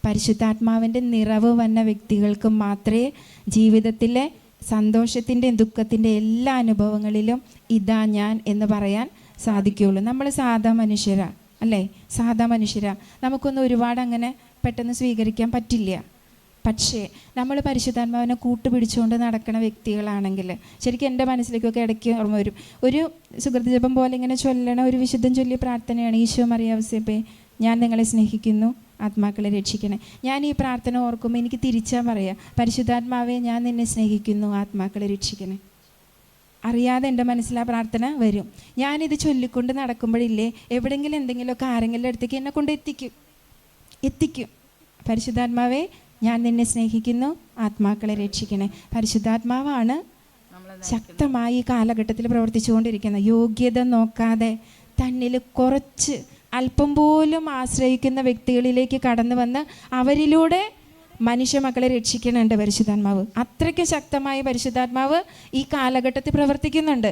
പരിശുദ്ധാത്മാവിൻ്റെ നിറവ് വന്ന വ്യക്തികൾക്ക് മാത്രമേ ജീവിതത്തിലെ സന്തോഷത്തിൻ്റെയും ദുഃഖത്തിൻ്റെ എല്ലാ അനുഭവങ്ങളിലും ഇതാ ഞാൻ എന്ന് പറയാൻ സാധിക്കുകയുള്ളൂ. നമ്മൾ സാധാ മനുഷ്യരാ അല്ലേ? സാധാ മനുഷ്യരാ. നമുക്കൊന്നും ഒരുപാട് അങ്ങനെ പെട്ടെന്ന് സ്വീകരിക്കാൻ പറ്റില്ല. പക്ഷേ നമ്മൾ പരിശുദ്ധാത്മാവിനെ കൂട്ടുപിടിച്ചുകൊണ്ട് നടക്കുന്ന വ്യക്തികളാണെങ്കിൽ, ശരിക്കും എൻ്റെ മനസ്സിലേക്കൊക്കെ ഇടയ്ക്ക് ഓർമ്മ വരും, ഒരു സുഹൃത്ത് ജപം പോലെ ഇങ്ങനെ ചൊല്ലണ ഒരു വിശുദ്ധം ചൊല്ലിയ പ്രാർത്ഥനയാണ്, ഈശോ മറിയാവസേപ്പേ ഞാൻ നിങ്ങളെ സ്നേഹിക്കുന്നു, ആത്മാക്കളെ രക്ഷിക്കണേ. ഞാൻ ഈ പ്രാർത്ഥന ഓർക്കുമ്പോൾ എനിക്ക് തിരിച്ചാൽ പറയാം, പരിശുദ്ധാത്മാവെ ഞാൻ നിന്നെ സ്നേഹിക്കുന്നു, ആത്മാക്കളെ രക്ഷിക്കണേ. അറിയാതെ എൻ്റെ മനസ്സിൽ ആ പ്രാർത്ഥന വരും. ഞാനിത് ചൊല്ലിക്കൊണ്ട് നടക്കുമ്പോഴില്ലേ, എവിടെയെങ്കിലും എന്തെങ്കിലുമൊക്കെ ആരെങ്കിലും അടുത്തേക്ക് എന്നെ കൊണ്ട് എത്തിക്കും. പരിശുദ്ധാത്മാവെ ഞാൻ നിന്നെ സ്നേഹിക്കുന്നു, ആത്മാക്കളെ രക്ഷിക്കണേ. പരിശുദ്ധാത്മാവാണ് ശക്തമായി ഈ കാലഘട്ടത്തിൽ പ്രവർത്തിച്ചുകൊണ്ടിരിക്കുന്നത്. യോഗ്യത നോക്കാതെ തന്നിൽ കുറച്ച് അല്പം പോലും ആശ്രയിക്കുന്ന വ്യക്തികളിലേക്ക് കടന്നു വന്ന് അവരിലൂടെ മനുഷ്യ മക്കളെ രക്ഷിക്കണുണ്ട് പരിശുദ്ധാത്മാവ്. അത്രയ്ക്ക് ശക്തമായി പരിശുദ്ധാത്മാവ് ഈ കാലഘട്ടത്തിൽ പ്രവർത്തിക്കുന്നുണ്ട്.